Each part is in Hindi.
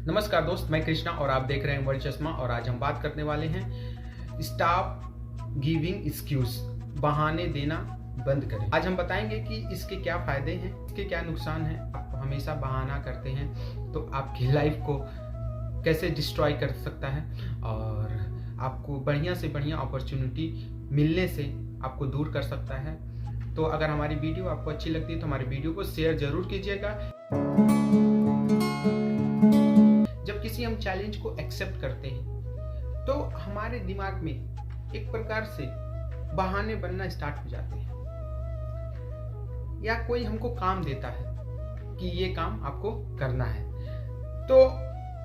नमस्कार दोस्त, मैं कृष्णा और आप देख रहे हैं वर्ल्ड चश्मा। और आज हम बात करने वाले हैं स्टॉप गिविंग एक्सक्यूज, बहाने देना बंद करें। आज हम बताएंगे कि इसके क्या फायदे हैं, इसके क्या नुकसान हैं। आप हमेशा बहाना करते हैं तो आपकी लाइफ को कैसे डिस्ट्रॉय कर सकता है और आपको बढ़िया से बढ़िया अपॉर्चुनिटी मिलने से आपको दूर कर सकता है। तो अगर हमारी वीडियो आपको अच्छी लगती है तो हमारी वीडियो को शेयर जरूर कीजिएगा। जब किसी हम चैलेंज को एक्सेप्ट करते हैं तो हमारे दिमाग में एक प्रकार से बहाने बनना स्टार्ट हो जाते हैं, या कोई हमको काम देता है कि ये काम आपको करना है, तो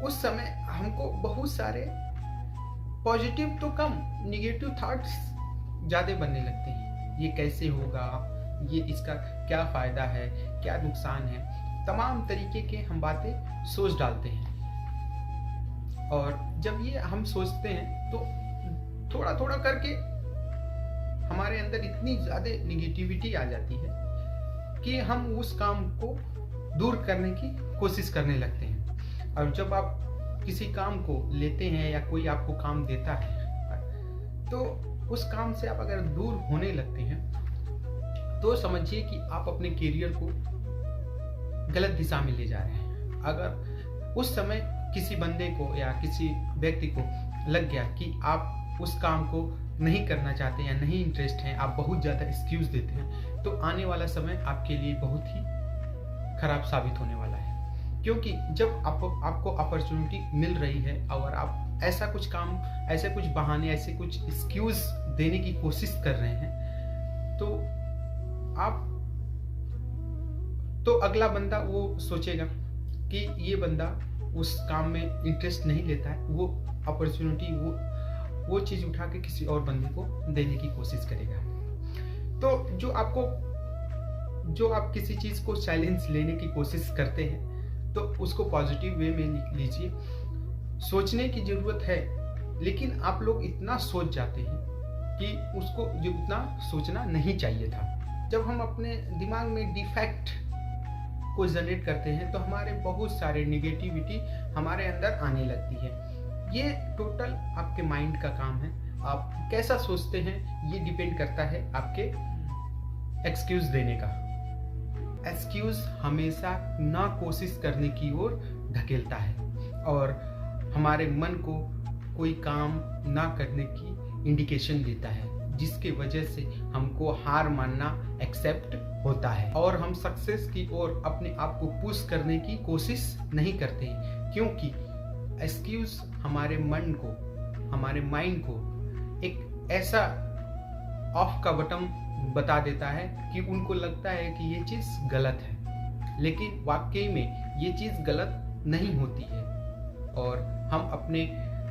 उस समय हमको बहुत सारे पॉजिटिव तो कम निगेटिव थॉट्स ज़्यादा बनने लगते हैं। ये कैसे होगा, ये इसका क्या फ़ायदा है, क्या नुकसान है, तमाम तरीके के हम बातें सोच डालते हैं। और जब ये हम सोचते हैं तो थोड़ा थोड़ा करके हमारे अंदर इतनी ज़्यादा निगेटिविटी आ जाती है कि हम उस काम को दूर करने की कोशिश करने लगते हैं। और जब आप किसी काम को लेते हैं या कोई आपको काम देता है तो उस काम से आप अगर दूर होने लगते हैं तो समझिए कि आप अपने करियर को गलत दिशा में ले जा रहे हैं। अगर उस समय किसी बंदे को या किसी व्यक्ति को लग गया कि आप उस काम को नहीं करना चाहते या नहीं इंटरेस्ट हैं, आप बहुत ज़्यादा एक्सक्यूज देते हैं, तो आने वाला समय आपके लिए बहुत ही खराब साबित होने वाला है। क्योंकि जब आपको अपॉर्चुनिटी मिल रही है और आप ऐसा कुछ काम, ऐसे कुछ बहाने, ऐसे कुछ एक्सक्यूज देने की कोशिश कर रहे हैं तो अगला बंदा वो सोचेगा कि ये बंदा उस काम में इंटरेस्ट नहीं लेता है, वो अपॉर्चुनिटी वो चीज़ उठा के किसी और बंदे को देने की कोशिश करेगा। तो जो आप किसी चीज़ को चैलेंज लेने की कोशिश करते हैं तो उसको पॉजिटिव वे में लीजिए। सोचने की ज़रूरत है, लेकिन आप लोग इतना सोच जाते हैं कि उसको जो उतना सोचना नहीं चाहिए था। जब हम अपने दिमाग में डिफेक्ट को जनरेट करते हैं तो हमारे बहुत सारे निगेटिविटी हमारे अंदर आने लगती है। ये टोटल आपके माइंड का काम है। आप कैसा सोचते हैं ये डिपेंड करता है आपके एक्सक्यूज देने का। एक्सक्यूज हमेशा ना कोशिश करने की ओर ढकेलता है और हमारे मन को कोई काम ना करने की इंडिकेशन देता है, जिसके वजह से हमको हार मानना एक्सेप्ट होता है और हम सक्सेस की ओर अपने आप को पुश करने की कोशिश नहीं करते हैं। क्योंकि एक्सक्यूज हमारे मन को, हमारे माइंड को एक ऐसा ऑफ का बटन बता देता है कि उनको लगता है कि ये चीज़ गलत है, लेकिन वाकई में ये चीज़ गलत नहीं होती है और हम अपने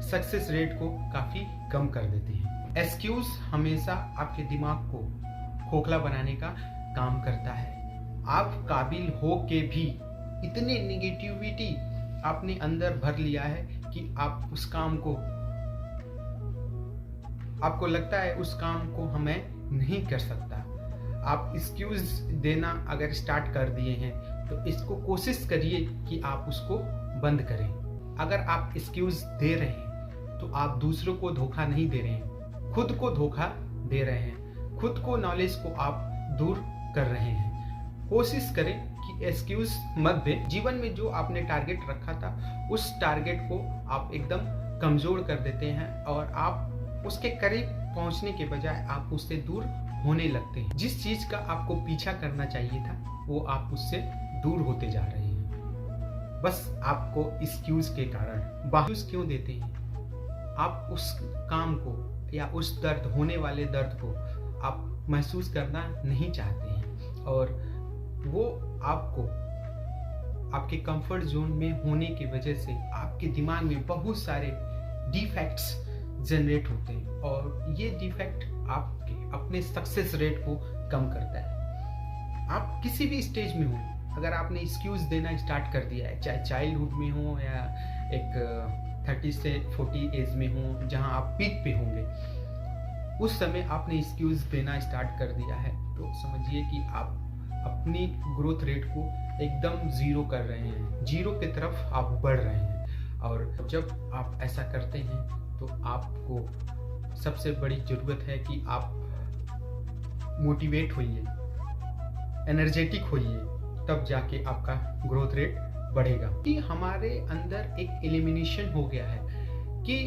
सक्सेस रेट को काफ़ी कम कर देते हैं। एक्सक्यूज हमेशा आपके दिमाग को खोखला बनाने का काम करता है। आप काबिल हो के भी इतने निगेटिविटी आपने अंदर भर लिया है कि आप उस काम को, आपको लगता है उस काम को हमें नहीं कर सकता। आप एक्सक्यूज देना अगर स्टार्ट कर दिए हैं तो इसको कोशिश करिए कि आप उसको बंद करें। अगर आप एक्सक्यूज दे रहे हैं तो आप दूसरों को धोखा नहीं दे रहे हैं, खुद को धोखा दे रहे हैं। खुद को, नॉलेज को आप दूर कर रहे हैं। कोशिश करें कि एक्सक्यूज मत दें। जीवन में जो आपने टारगेट रखा था उस टारगेट को आप एकदम कमजोर कर देते हैं और आप उसके करीब पहुंचने के बजाय आप उससे दूर होने लगते हैं। जिस चीज का आपको पीछा करना चाहिए था वो आप उससे दूर होते जा रहे हैं, बस आपको एक्सक्यूज के कारण। एक्सक्यूज क्यों देते हैं? आप उस काम को या उस दर्द, होने वाले दर्द को आप महसूस करना नहीं चाहते हैं और वो आपको आपके कंफर्ट जोन में होने की वजह से आपके दिमाग में बहुत सारे डिफेक्ट्स जनरेट होते हैं और ये डिफेक्ट आपके अपने सक्सेस रेट को कम करता है। आप किसी भी स्टेज में हो, अगर आपने एक्सक्यूज देना स्टार्ट कर दिया है, चाहे चाइल्डहुड में हो या एक 30 से 40 एज में हो जहां आप पीक पे होंगे, उस समय आपने एक्सक्यूज देना स्टार्ट कर दिया है तो समझिए कि आप अपनी ग्रोथ रेट को एकदम जीरो कर रहे हैं, जीरो की तरफ आप बढ़ रहे हैं। और जब आप ऐसा करते हैं तो आपको सबसे बड़ी ज़रूरत है कि आप मोटिवेट होइए, एनर्जेटिक होइए, तब जाके आपका ग्रोथ रेट बढ़ेगा। कि हमारे अंदर एक एलिमिनेशन हो गया है कि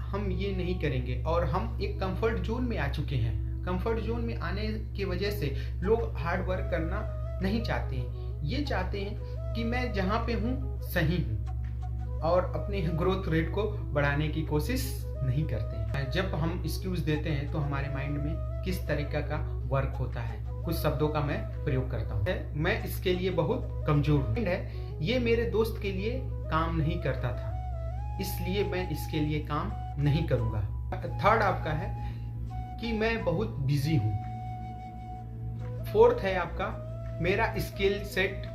हम ये नहीं करेंगे और हम एक कंफर्ट जोन में आ चुके हैं। कंफर्ट जोन में आने की वजह से लोग हार्ड वर्क करना नहीं चाहते हैं। ये चाहते हैं कि मैं जहाँ पे हूँ सही हूँ और अपने ग्रोथ रेट को बढ़ाने की कोशिश नहीं करते हैं। जब हम एक्सक्यूज देते हैं तो हमारे माइंड में किस तरीका का वर्क होता है, कुछ शब्दों का मैं प्रयोग करता हूँ। मैं इसके लिए बहुत कमजोर हूँ, ये मेरे दोस्त के लिए काम नहीं करता था, इसलिए मैं इसके लिए काम नहीं करूँगा। थर्ड आपका है कि मैं बहुत बिजी हूँ। फोर्थ है आपका मेरा स्किल सेट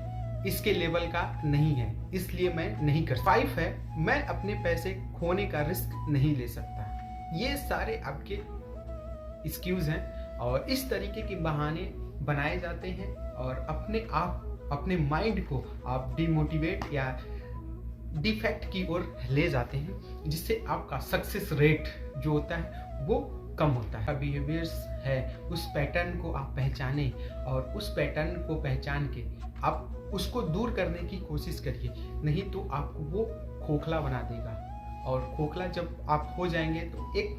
इसके लेवल का नहीं है, इसलिए मैं नहीं कर। 5 है मैं अपने पैसे खोने का रिस्क नहीं ले सकता। ये सारे आपके एक्सक्यूज हैं और इस तरीके के बहाने बनाए जाते हैं और अपने माइंड को आप डिमोटिवेट या डिफेक्ट की ओर ले जाते हैं, जिससे आपका सक्सेस रेट जो होता है वो कम होता है। बिहेवियर्स है उस पैटर्न को आप पहचानें और उस पैटर्न को पहचान के आप उसको दूर करने की कोशिश करिए, नहीं तो आपको वो खोखला बना देगा। और खोखला जब आप हो जाएंगे तो एक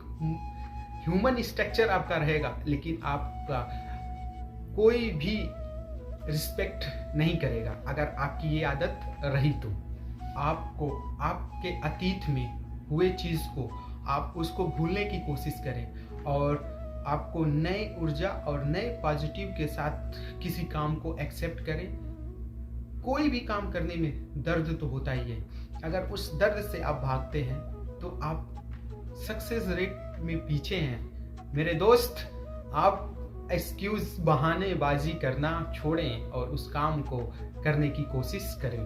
ह्यूमन स्ट्रक्चर आपका रहेगा, लेकिन आपका कोई भी रिस्पेक्ट नहीं करेगा। अगर आपकी ये आदत रही तो आपको आपके अतीत में हुए चीज़ को आप उसको भूलने की कोशिश करें और आपको नए ऊर्जा और नए पॉजिटिव के साथ किसी काम को एक्सेप्ट करें। कोई भी काम करने में दर्द तो होता ही है, अगर उस दर्द से आप भागते हैं तो आप सक्सेस रेट में पीछे हैं। मेरे दोस्त, आप एक्सक्यूज बहानेबाजी करना छोड़ें और उस काम को करने की कोशिश करें।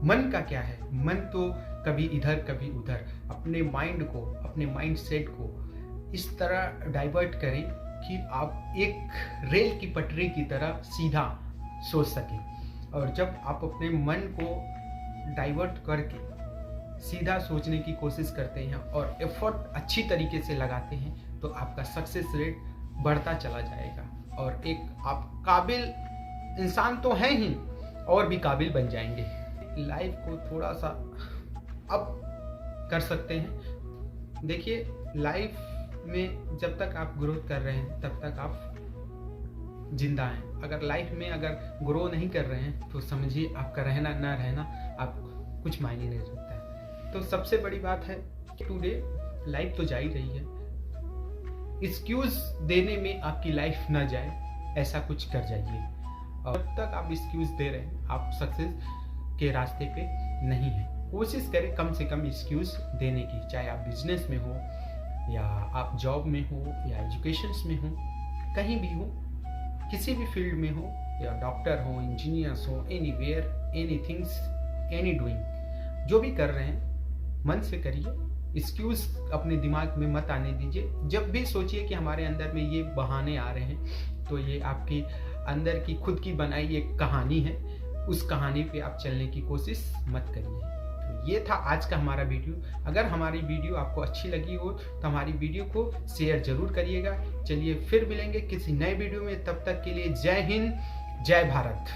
मन का क्या है, मन तो कभी इधर कभी उधर। अपने माइंड को, अपने माइंड सेट को इस तरह डाइवर्ट करें कि आप एक रेल की पटरी की तरह सीधा सोच सकें। और जब आप अपने मन को डाइवर्ट करके सीधा सोचने की कोशिश करते हैं और एफर्ट अच्छी तरीके से लगाते हैं तो आपका सक्सेस रेट बढ़ता चला जाएगा और एक आप काबिल इंसान तो हैं ही और भी काबिल बन जाएंगे। लाइफ को थोड़ा सा अप कर सकते हैं। देखिए, लाइफ में जब तक आप ग्रोथ कर रहे हैं तब तक आप जिंदा हैं। अगर लाइफ में अगर ग्रो नहीं कर रहे हैं तो समझिए आपका रहना ना रहना आप कुछ मायने नहीं रखता है। तो सबसे बड़ी बात है कि टुडे लाइफ तो जा ही रही है, एक्सक्यूज देने में आपकी लाइफ ना जाए ऐसा कुछ कर जाइए। और जब तक आप एक्सक्यूज दे रहे हैं आप सक्सेस के रास्ते पे नहीं है। कोशिश करें कम से कम एक्सक्यूज देने की, चाहे आप बिजनेस में हो या आप जॉब में हो या एजुकेशन में हो, कहीं भी हो, किसी भी फील्ड में हो, या डॉक्टर हो, इंजीनियर्स हो, एनीवेयर, एनीथिंग्स, एनी डूइंग, जो भी कर रहे हैं मन से करिए। एक्सक्यूज अपने दिमाग में मत आने दीजिए। जब भी सोचिए कि हमारे अंदर में ये बहाने आ रहे हैं तो ये आपकी अंदर की खुद की बनाई एक कहानी है, उस कहानी पे आप चलने की कोशिश मत करिए। तो ये था आज का हमारा वीडियो। अगर हमारी वीडियो आपको अच्छी लगी हो तो हमारी वीडियो को शेयर जरूर करिएगा। चलिए फिर मिलेंगे किसी नए वीडियो में, तब तक के लिए जय हिंद, जय भारत।